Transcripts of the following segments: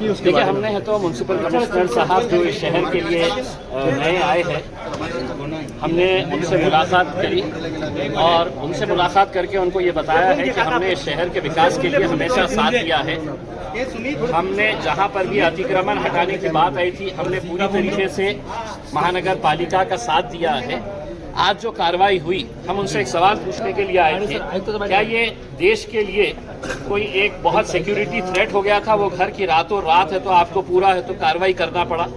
ली उसके देखिए, बारे में? हमने है तो म्युनिसिपल कमिश्नर साहब जो इस शहर के लिए नए आए हैं, हमने उनसे मुलाकात करी और उनसे मुलाकात करके उनको ये बताया है कि हमने इस शहर के विकास के लिए हमेशा साथ दिया है। हमने जहाँ पर भी अतिक्रमण हटाने की बात आई थी, हमने पूरी तरीके से महानगर पालिका का साथ दिया है। आज जो कार्रवाई हुई, हम उनसे एक सवाल पूछने के लिए आए थे, क्या ये देश के लिए कोई एक बहुत सिक्योरिटी थ्रेट हो गया था, वो घर की रातों रात है तो आपको पूरा है तो कार्रवाई करना पड़ा?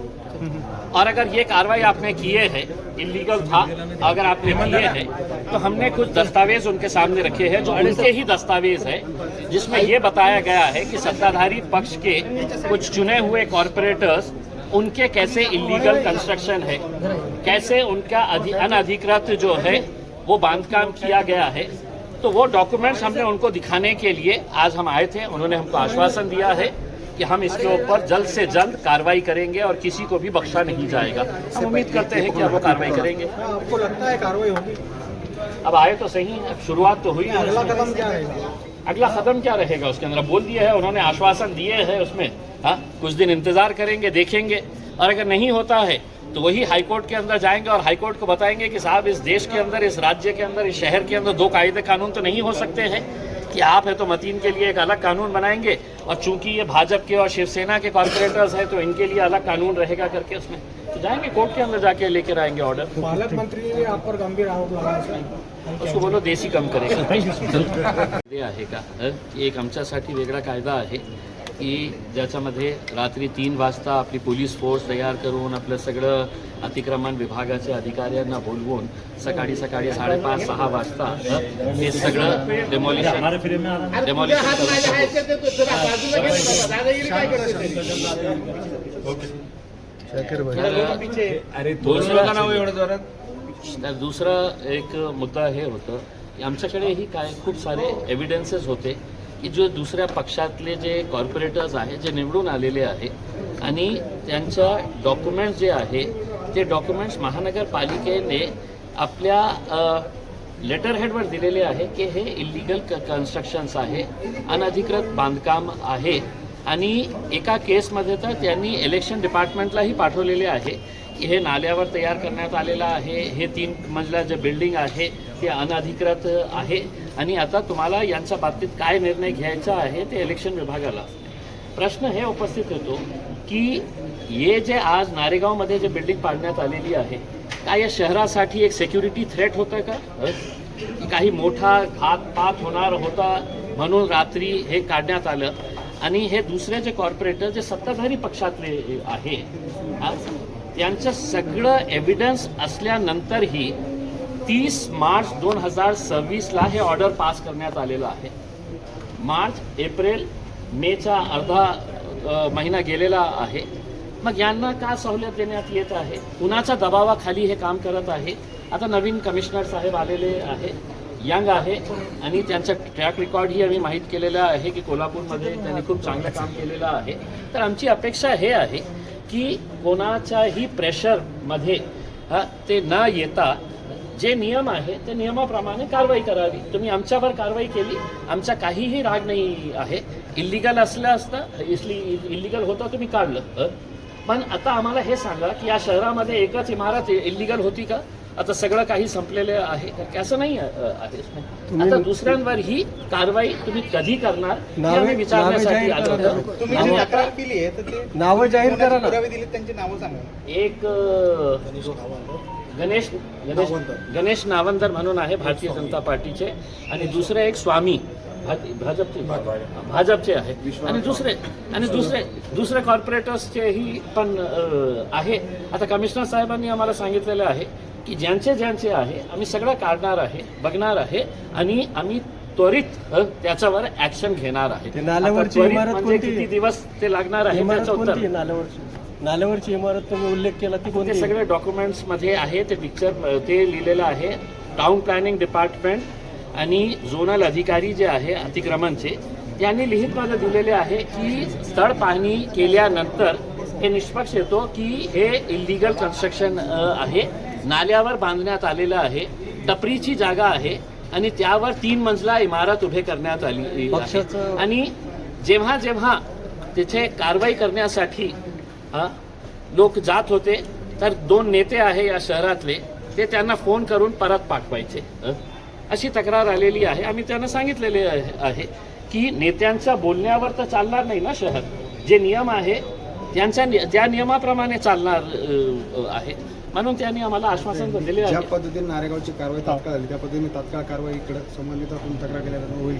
और अगर ये कार्रवाई आपने किए हैं, इलीगल था अगर आपने किए हैं, तो हमने कुछ दस्तावेज उनके सामने रखे हैं जो उनके ही दस्तावेज है, जिसमें ये बताया गया है कि सत्ताधारी पक्ष के कुछ चुने हुए कॉरपोरेटर्स, उनके कैसे इलीगल कंस्ट्रक्शन है, कैसे उनका अनधिकृत जो है वो बांधकाम किया गया है। तो वो डॉक्यूमेंट्स हमने उनको दिखाने के लिए आज हम आए थे। उन्होंने हमको आश्वासन दिया है कि हम इसके ऊपर जल्द से जल्द कार्रवाई करेंगे और किसी को भी बख्शा नहीं जाएगा। हम उम्मीद करते हैं कि अब वो कार्रवाई करेंगे। आपको लगता है कार्रवाई होगी? अब आए तो सही, अब शुरुआत तो हुई है। अगला कदम क्या रहेगा? अगला कदम क्या रहेगा उसके अंदर बोल दिया है उन्होंने, आश्वासन दिए हैं उसमें। हाँ, कुछ दिन इंतजार करेंगे, देखेंगे, और अगर नहीं होता है तो वही हाईकोर्ट के अंदर जाएंगे और हाईकोर्ट को बताएंगे कि साहब, इस देश के अंदर, इस राज्य के अंदर, इस शहर के अंदर दो कायदे कानून तो नहीं हो सकते हैं कि आप है तो मतीन के लिए एक अलग कानून बनाएंगे और चूंकि ये भाजपा के और शिवसेना के कॉर्पोरेटर्स हैं तो इनके लिए अलग कानून रहेगा करके उसमें तो जाएंगे कोर्ट के अंदर, जाके लेकर आएंगे ऑर्डर। पालक मंत्री ने आप पर गंभीर आरोप लगाया, उसको बोलो देशी कम करेगा। कायदे आहे का, एक आमच्यासाठी वेगळा कायदा आहे की ज्याच्यामध्ये रात्री 3 वाजता आपली पोलीस फोर्स तयार करून आपलं सगळं अतिक्रमण विभागाच्या अधिकाऱ्यांना बोलवून सकाळी 5:30-6 वाजता हे सगळं डेमॉलिशन दुसरं एक मुद्दा हे होतं की आमच्याकडेही काय खूप सारे एव्हिडन्सेस होते की जो दुसऱ्या पक्षातले जे कॉर्पोरेटर्स आहेत, जे निवडून आलेले आहे आणि त्यांच्या डॉक्युमेंट्स जे आहे ते डॉक्युमेंट्स महानगरपालिकेने आपल्या लेटर हेडवर दिलेले आहे की हे इलिगल कन्स्ट्रक्शन्स आहे, अनधिकृत बांधकाम आहे। आणि एका केसमध्ये तर त्यांनी इलेक्शन डिपार्टमेंटलाही पाठवलेले आहे की हे नाल्यावर तयार करण्यात आलेलं आहे, हे 3 मजला जे बिल्डिंग आहे ते अनधिकृत आहे आणि आता तुम्हाला यांच्या बाबतीत काय निर्णय घ्यायचा आहे ते इलेक्शन विभागाला। प्रश्न हे उपस्थित होतो की हे जे आज नारेगावमध्ये जे बिल्डिंग पाडण्यात आलेली आहे, काय या शहरासाठी एक सिक्युरिटी थ्रेट होतं का? काही मोठा घातपात होणार होता म्हणून रात्री हे काढण्यात आलं आणि हे दुसरे जे कॉर्पोरेटर जे सत्ताधारी पक्षातले आहे त्यांचं सगळं एव्हिडन्स असल्यानंतरही 30 मार्च 2026ला हे ऑर्डर पास करण्यात आलेलं आहे। मार्च, एप्रिल, मेचा अर्धा महिना गेलेला आहे। मग यांना का सवलत देण्यात येत आहे? कुणाच्या दबावाखाली हे काम करत आहे? आता नवीन कमिशनर साहेब आलेले आहे, यंग आहे आणि त्यांचा ट्रॅक रेकॉर्डही आम्ही माहीत केलेला आहे की कोल्हापूरमध्ये त्यांनी खूप चांगलं काम केलेलं आहे। तर आमची अपेक्षा हे आहे की कोणाच्याही प्रेशरमध्ये ते न येता जे नियम आहे ते नियमाप्रमाणे कारवाई करावी। तुम्ही आमच्यावर कारवाई केली, आमचा काहीही राग नाही आहे। इल्लीगल असतं, इल्लीगल होतं तुम्ही काढलं, पण आता आम्हाला हे सांगा की या शहरामध्ये एकच इमारत इल्लीगल होती का? आता सगळं काही संपलेलं आहे का? असं नाही आहे। आता दुसऱ्यांवर ही कारवाई तुम्ही कधी करणार हे आम्ही विचारण्यासाठी आलो होतो। तुम्ही तक्रार केली आहे तर ते नावं जाहीर करा ना, पुरावे दिले त्यांची नावं सांगा। एक गणेश नावंदर म्हणून आहे भारतीय जनता पार्टीचे आणि दुसरे एक स्वामी भाजपचे आहे आणि दुसरे कॉर्पोरेटर्सचेही पण आहे। आता कमिशनर साहेबांनी आम्हाला सांगितलेलं आहे की ज्यांचे आहे आम्ही सगळं काढणार आहे, बघणार आहे आणि आम्ही त्वरित त्याच्यावर ऍक्शन घेणार आहे। नाल्यावरची इमारत म्हणजे किती दिवस ते लागणार आहे त्याचं उत्तर। नाल्यावरची इमारत तुम्ही उल्लेख केला ती कोणती? सगळे डॉक्युमेंट्स मध्ये आहे, ते पिक्चर ते लिहिलेलं आहे। टाउन प्लॅनिंग डिपार्टमेंट आणि झोनल अधिकारी जे आहे अतिक्रमणचे त्यांनी लिहितमध्ये दिलेले आहे की स्थळ पाहणी केल्यानंतर हे निष्पक्ष येतो की हे इल्लीगल कन्स्ट्रक्शन आहे, नाल्यावर बांधण्यात आलेलं आहे, टपरीची जागा आहे आणि त्यावर 3 मजला इमारत उभे करण्यात आली आहे। आणि जेव्हा तिथे कारवाई करण्यासाठी लोक जात होते, तर 2 नेते आहे या शहरातले, ते त्यांना फोन करून परत पाठवायचे. अशी तक्रार आलेली आहे. आम्ही त्यांना सांगितलेले आहे की नेत्यांच्या बोलण्यावर तर चालणार नाही ना शहर. जे नियम आहे त्या नियमाप्रमाणे चालणार आहे, म्हणून त्यांनी आम्हाला आश्वासन दिले आहे. ज्या पद्धतीने नारेगावची कारवाई तात्काळ झाली त्या पद्धतीने तात्काळ कारवाई इकडे संबंधित तक्रार केल्यानंतर होईल.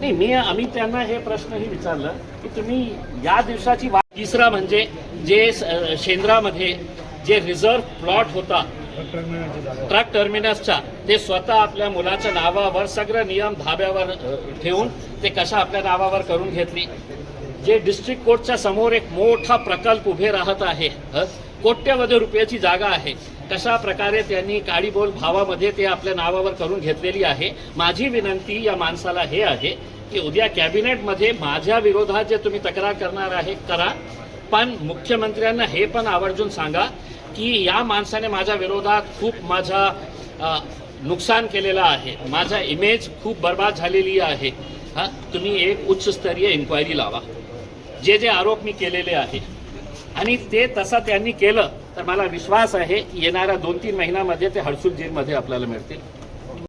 नाही, आम्ही त्यांना हे प्रश्नही विचारलं की तुम्ही या दिवसाची तिसरा म्हणजे जे शेंद्रामध्ये जे रिझर्व्ह प्लॉट होता ट्रक टर्मिनसचा, ते स्वतः आपल्या मुलाच्या नावावर सगळं नियम धाब्यावर ठेवून ते कशा आपल्या नावावर करून घेतली. जे डिस्ट्रिक्ट कोर्टच्या समोर एक मोठा प्रकल्प उभे राहत आहे, कोट्यवधी रुपयाची जागा आहे, कशा प्रकारे त्यांनी काळीबोल भावामध्ये ते आपल्या नावावर करून घेतलेली आहे. माझी विनंती या माणसाला हे आहे की उद्या कॅबिनेटमध्ये माझ्या विरोधात जे तुम्ही तक्रार करणार आहे करा, पण मुख्यमंत्र्यांना हे पण आवर्जून सांगा की या माणसाने माझ्या विरोधात खूप माझा नुकसान केलेलं आहे, माझा इमेज खूप बर्बाद झालेली आहे. तुम्ही एक उच्चस्तरीय इन्क्वायरी लावा, जे आरोप मी केलेले आहे, आणि ते तसं त्यांनी केलं तर मला विश्वास आहे की येणाऱ्या 2-3 महिन्यामध्ये ते हडसूल जेलमध्ये आपल्याला मिळतील.